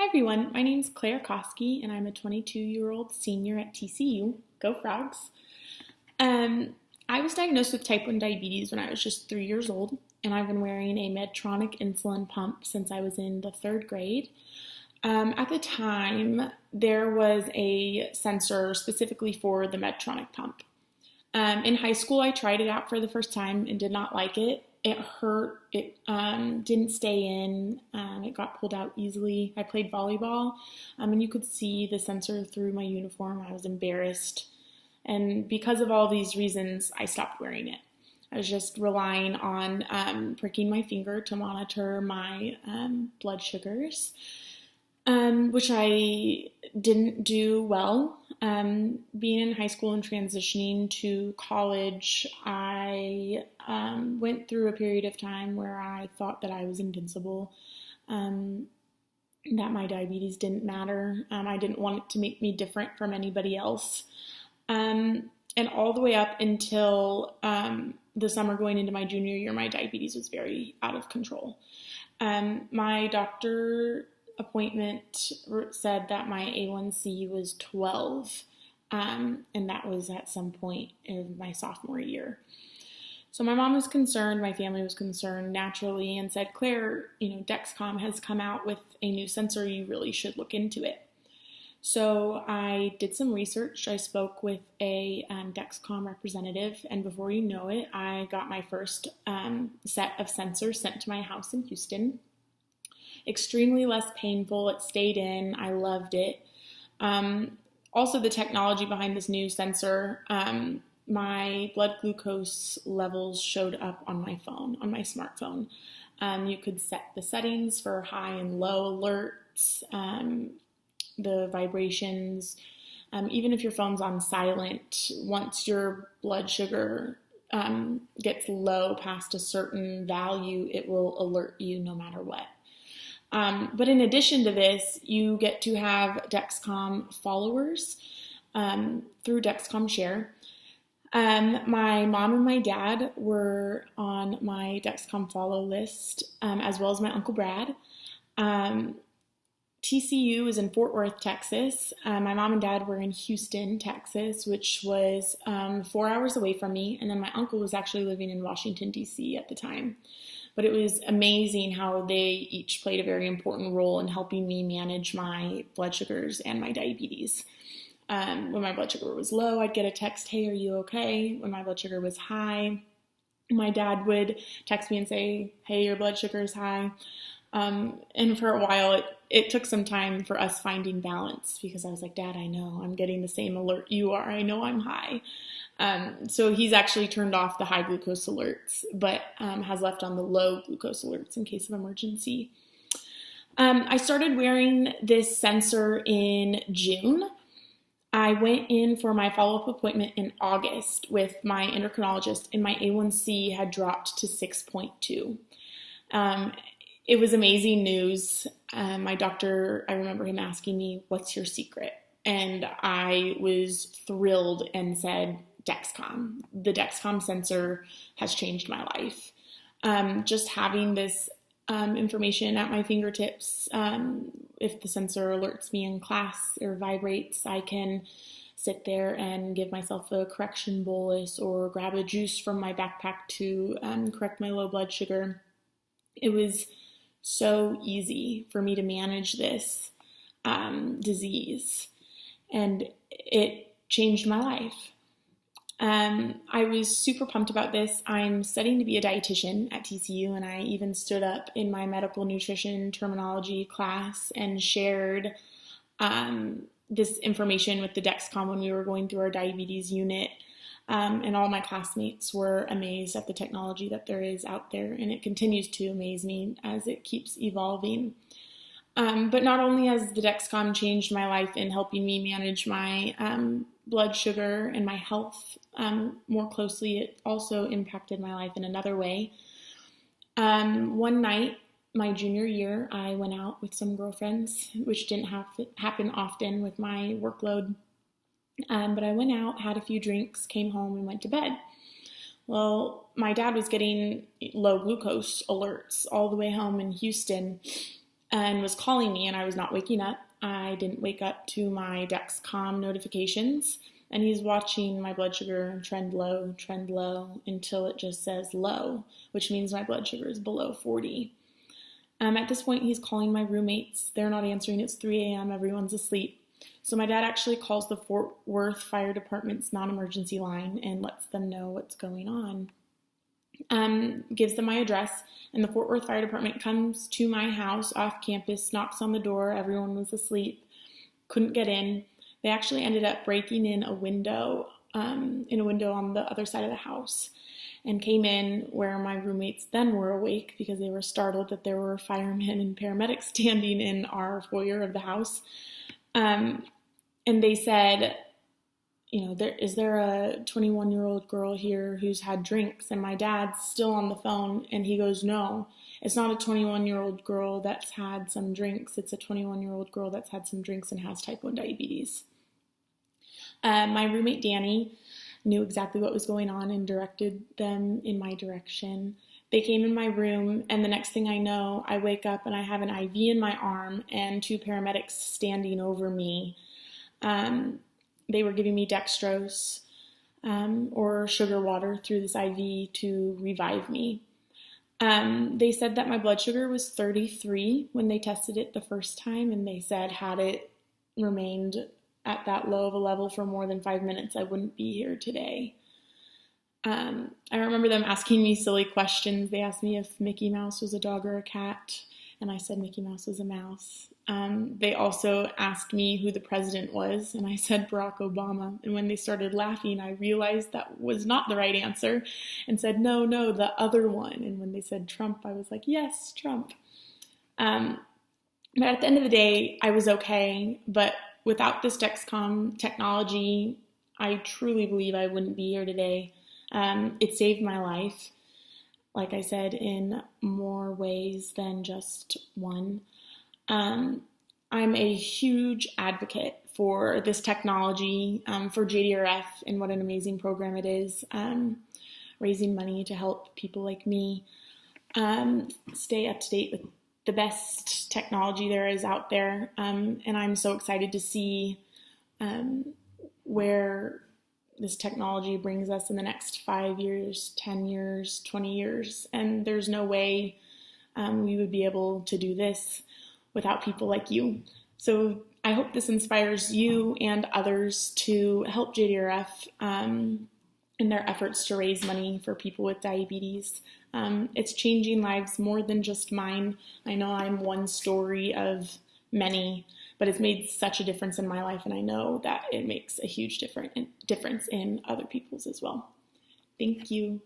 Hi everyone, my name is Claire Koski and I'm a 22-year-old senior at TCU. Go Frogs! I was diagnosed with type 1 diabetes when I was just 3 years old, and I've been wearing a Medtronic insulin pump since I was in the third grade. At the time, there was a sensor specifically for the Medtronic pump. In high school, I tried it out for the first time and did not like it. It hurt. It didn't stay in. It got pulled out easily. I played volleyball, and you could see the sensor through my uniform. I was embarrassed. And because of all these reasons, I stopped wearing it. I was just relying on pricking my finger to monitor my blood sugars, which I didn't do well. Being in high school and transitioning to college, I went through a period of time where I thought that I was invincible, that my diabetes didn't matter. I didn't want it to make me different from anybody else. And all the way up until the summer going into my junior year, my diabetes was very out of control. My doctor appointment said that my A1C was 12, and that was at some point in my sophomore year. So my mom was concerned, my family was concerned naturally, and said, Claire, Dexcom has come out with a new sensor, you really should look into it. So I did some research. I spoke with a Dexcom representative, and before you know it, I got my first set of sensors sent to my house in Houston. Extremely less painful. It stayed in. I loved it. Also, the technology behind this new sensor, my blood glucose levels showed up on my phone, on my smartphone. You could set the settings for high and low alerts, the vibrations. Even if your phone's on silent, once your blood sugar gets low past a certain value, it will alert you no matter what. But in addition to this, you get to have Dexcom followers through Dexcom Share. My mom and my dad were on my Dexcom follow list, as well as my Uncle Brad. TCU is in Fort Worth, Texas. My mom and dad were in Houston, Texas, which was 4 hours away from me. And then my uncle was actually living in Washington, D.C. at the time. But it was amazing how they each played a very important role in helping me manage my blood sugars and my diabetes. When my blood sugar was low, I'd get a text, hey, are you okay? When my blood sugar was high, my dad would text me and say, hey, your blood sugar is high. And for a while, it took some time for us finding balance because I was like, Dad, I know I'm getting the same alert you are. I know I'm high. So he's actually turned off the high glucose alerts, but has left on the low glucose alerts in case of emergency. I started wearing this sensor in June. I went in for my follow-up appointment in August with my endocrinologist, and my A1C had dropped to 6.2. It was amazing news. My doctor, I remember him asking me, what's your secret? And I was thrilled and said, Dexcom. The Dexcom sensor has changed my life. Just having this information at my fingertips, if the sensor alerts me in class or vibrates, I can sit there and give myself a correction bolus or grab a juice from my backpack to correct my low blood sugar. It was so easy for me to manage this disease, and it changed my life. I was super pumped about this. I'm studying to be a dietitian at TCU, and I even stood up in my medical nutrition terminology class and shared this information with the Dexcom when we were going through our diabetes unit. And all my classmates were amazed at the technology that there is out there, and it continues to amaze me as it keeps evolving. But not only has the Dexcom changed my life in helping me manage my blood sugar and my health more closely, it also impacted my life in another way. One night, my junior year, I went out with some girlfriends, which didn't happen often with my workload. But I went out, had a few drinks, came home, and went to bed. Well, my dad was getting low glucose alerts all the way home in Houston, and was calling me, and I was not waking up. I didn't wake up to my Dexcom notifications, and he's watching my blood sugar trend low until it just says low, which means my blood sugar is below 40. At this point, he's calling my roommates. They're not answering. It's 3 a.m. Everyone's asleep. So my dad actually calls the Fort Worth Fire Department's non-emergency line and lets them know what's going on. Gives them my address, and the Fort Worth Fire Department comes to my house off campus, knocks on the door. Everyone was asleep, couldn't get in. They actually ended up breaking in a window on the other side of the house, and came in where my roommates then were awake because they were startled that there were firemen and paramedics standing in our foyer of the house. And they said, is there a 21-year-old girl here who's had drinks? And my dad's still on the phone, and he goes, no, it's not a 21-year-old girl that's had some drinks. It's a 21-year-old girl that's had some drinks and has type 1 diabetes. My roommate, Danny, knew exactly what was going on and directed them in my direction. They came in my room, and the next thing I know, I wake up and I have an IV in my arm and 2 paramedics standing over me. They were giving me dextrose or sugar water through this IV to revive me. They said that my blood sugar was 33 when they tested it the first time, and they said had it remained at that low of a level for more than 5 minutes, I wouldn't be here today. I remember them asking me silly questions. They asked me if Mickey Mouse was a dog or a cat, and I said Mickey Mouse was a mouse. They also asked me who the president was, and I said Barack Obama. And when they started laughing, I realized that was not the right answer and said, no, the other one. And when they said Trump, I was like, yes, Trump. But at the end of the day, I was okay. But without this Dexcom technology, I truly believe I wouldn't be here today. It saved my life, like I said, in more ways than just one. I'm a huge advocate for this technology, for JDRF, and what an amazing program it is, raising money to help people like me stay up to date with the best technology there is out there. And I'm so excited to see where this technology brings us in the next 5 years, 10 years, 20 years. And there's no way we would be able to do this without people like you. So I hope this inspires you and others to help JDRF in their efforts to raise money for people with diabetes. It's changing lives more than just mine. I know I'm one story of many, but it's made such a difference in my life, and I know that it makes a huge difference in other people's as well. Thank you.